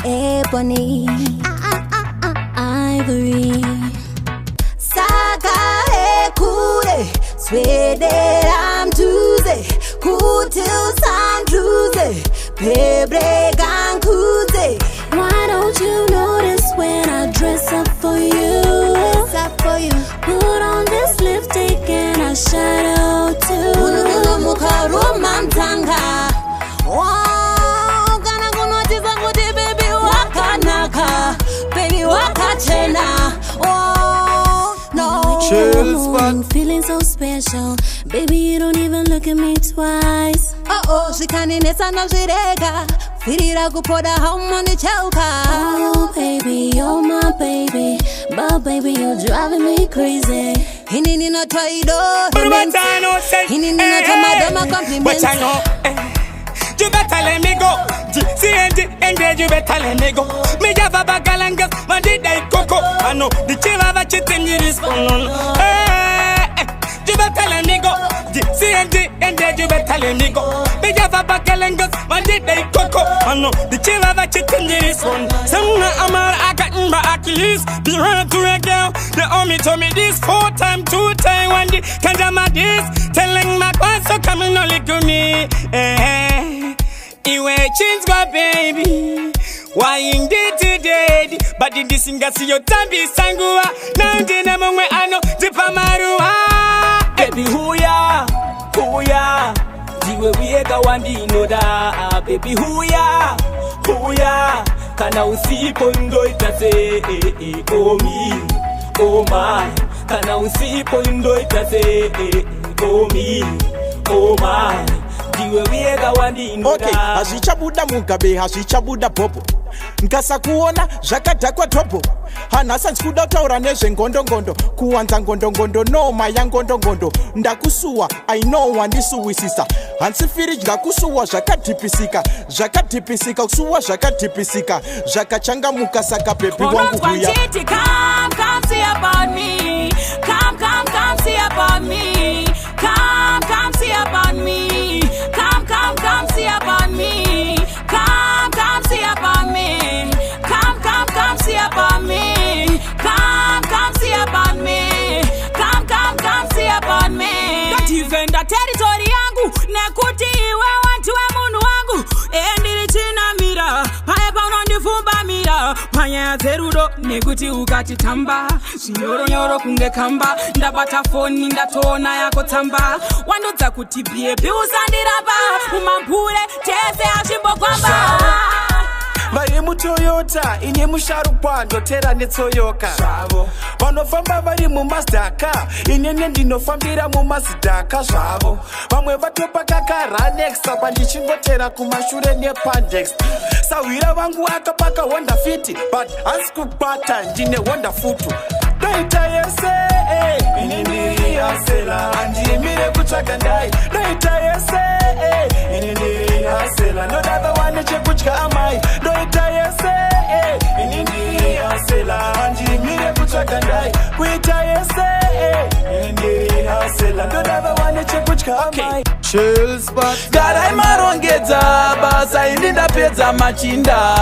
Ebony, Ivory, Saka Kure, swear that I'm Tuesday, cool till San Tuesday, Pebre Gang Tuesday. Why don't you notice when I dress up for you? Put on this lipstick and I shadow too. I'm feeling so special. Baby, you don't even look at me twice. She can't nessa no jirega. Firira kupoda home on the choka. Oh, baby, you're my baby. But baby, you're driving me crazy. Hinini no twaido. Hinini no tamadama compliments. But I know, you better let me go. CND, engage, you better let me go. Me java bagalangas, man did they coco. I know the chiva that you think you is on. You better let me go. CND, engage, you better let me go. Me java bagalangas, man did they coco. I know the chiva that you think you is on. Some amar I got in my Achilles. Be run to a girl. They only told me this 4 times, 2 times, 1 day. Can't do my this. Telling my boss so come and only to me. Iwe change my baby. Why indeed today? But in this singer see your tambi sangua. Now dina mwe ano dipa marua. Baby who ya? Jiwe wiega wandi no da. Baby who ya? Kana usipo ndo itase oh me, oh my. Kana usipo ndo itase oh me, oh my. Okay, hashichabuda mugabe, hashichabuda popo. Nkasa kuona, jakata kwa topo. Hanasa nsuda taura neje ngondo. Kuanza ngondo, no maya ngondo. Ndakusua, I know wandisuwi sisa. Hansifiri jgakusua, jakatipisika. Usua, jakatipisika. Jakachanga mukasaka pepi wangu kuya. Come see about me. Come see about me. Come see about me. Come see about me. Come see about me. Come see about me. Come see about me. Come see about me. Kativenda territory yangu nekuti iwe watu wa munu wangu endiri china mira paya pauno ndifumba mira panya zerudo nekuti ukati tamba nyoro kunge kamba ndabata phone ndatona yako tamba wandodza kuti baby usandirapa umampure tese ashimbo kwamba Vari mu Toyota, inye musharukwa ndotera netsoyoka. Zvavo. Vanofamba vari mu Mazdaka, inye ndinofambira mu Mazdaka zvavo. Vamwe vatopaka Ranex, saka ndichingotera kumashure nepandex. Sawira vangu akapaka Honda Fit, but hansi kupata ndine Honda Futu. Doita yese, inini hasela, andimire kutsvaga ndai. Doita yese, inini hasela, ndodava wane chekutya amai. Doita yese, inini hasela, andimire kutsvaga ndai. Kuita yese, inini hasela, ndodava wane chekutya amai. Chill spot. Garai marongedza basa indi ndapedza machinda.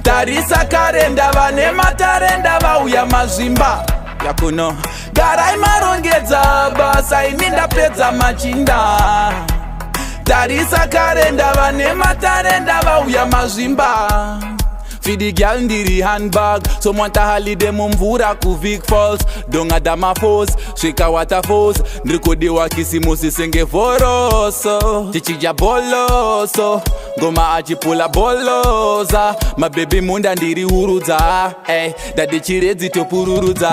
Tarisa karenda vane matarenda vauya mazvimba yakuno. Garai marongedza basa indi ndapedza machinda. Tarisa karenda vane matarenda vauya mazvimba. Fidi gyal ndiri handbag, someone tahalide mumvura ku Vic Falls. Donga dama force, shika waterfalls. Ndrikodi wakisimusi senge voroso. Tichija boloso, ngoma achipula boloza. My baby munda ndiri urudza, dadi chiredzi topururudza.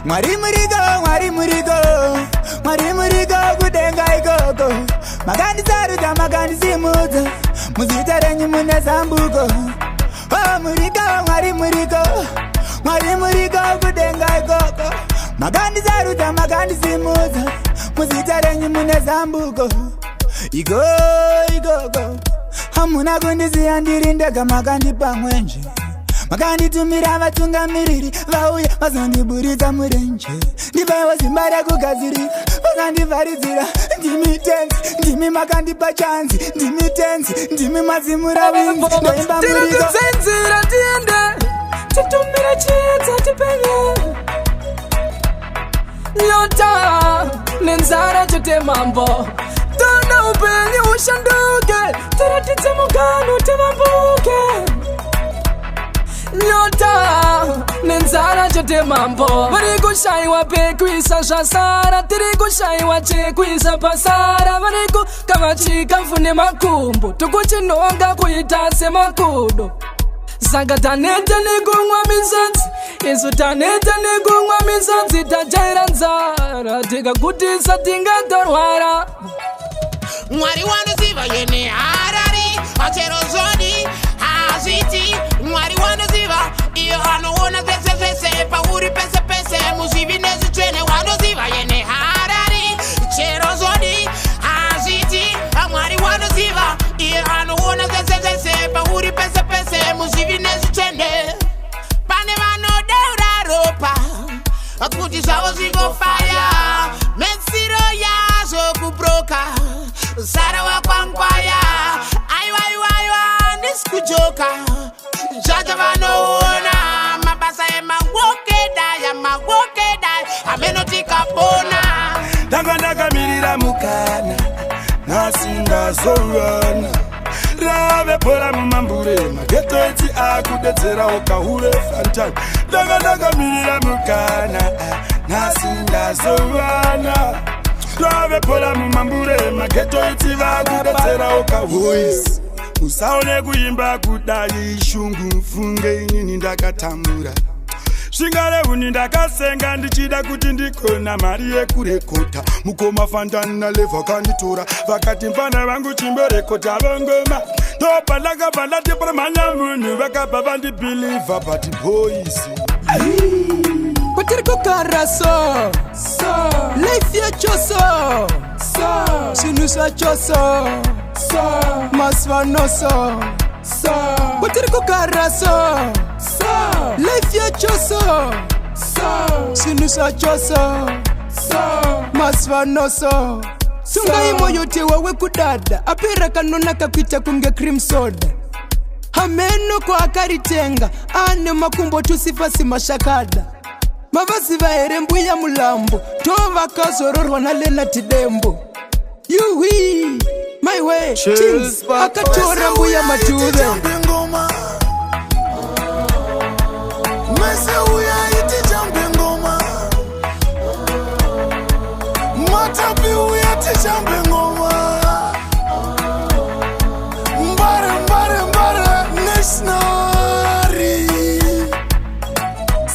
Mwari murigo kudenga ikoko. Magandi zaruda magandi simuza. Muzita renyi mune zambuko. Oh mwari murigo kudenga ikoko. Magandi zaruda magandi simuza. Muzita renyi mune zambuko. Igo hamuna kundiziya ndiri ndega magandi pamwenje. Magandi tumira vatungamiriri vauya vazondiburitsa murenje. Ndivawo zimba rekugadzirira vakandivharidzira ndimi tenzi ndimi makandipa chanzi ndimi tenzi ndimi mazimura winzi ndoimba murigo tinozenzera tiende titumira chiedza tipenye nyota nenzara chote mambo tona upenyu ushanduke tiratidze mugano tivambuke nyota nenzara chote mambo vari kushaiwa pekuisa zvasara tiri kushaiwa chekuisa pasara variko kavachika mfune makumbo tokuchinonga kuita semakudo saka taneta nekumwa misodzi isu taneta nekumwa misodzi tajaira nzara tikagutisa tingatorwara Mwari wanoziva yene harari achero zoni haziti Mwari wanoziva iyo anoona zvese zvese pauri pese pese muzivi nezvitsvene wanoziva yene harari chero zoni haziti Mwari wanoziva iyo anoona zvese zvese pauri pese pese muzivi nezvitsvene pane vanodeura ropa kuti zvavo zvingofaya metsiro yazvo kubroka Sara wakwangwaya aiwaiwaiwa nisikujoka Jaja vanoona mabasa emawokedai amenotika pona Danga ndakamirira mukana nasi ndazorwana Rave pora mumambure mageto eti akudetsera okahure fantani Danga ndakamirira mukana nasi ndazorwana Rave pora mumambure mageto eti vakudetsera okahure Usaone kuimba kudai shungu mfunge inini ndakatamura Shingare uni ndakasenga ndichida kuti ndikona mari yekurekota Mukoma fantani na leva kanditora Vakati mfana vangu chimborekota vongoma Topa lakabanda tipramanya munu Vakaba vandi believer but boys Patiri kukara so Life ya choso Sinusa choso Masvano so Patiri kukara so Life ya choso Sinusa choso Masvano so Sunga imo yote wawe kudada Apera kanona kapita kunge cream soda Hameno kwa akaritenga Ane makumbo tusifasi mashakada Mavazi vaere mbuya mulambo Tova kazororwa na lena tidembo Yuhi My way Chins Akatora mbuya matuve Mese uya iti jambe ngoma Matapi uya iti jambe ngoma Mbare Nesnari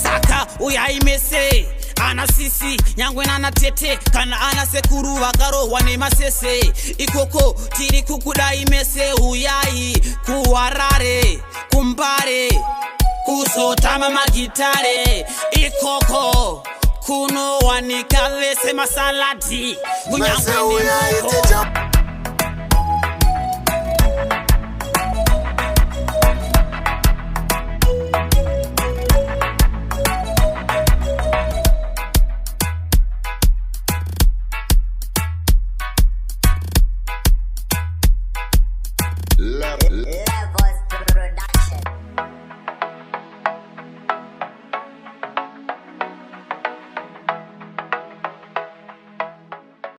Saka uya imese Ana sisi nyangwe nana tete Kana ana sekuru vakarohwa nemasese Ikoko tiri kukuda imese Uyai kuwarare kumbare Kusotama magitare Ikoko kuno wanika vese masalati Mese uya iti jambe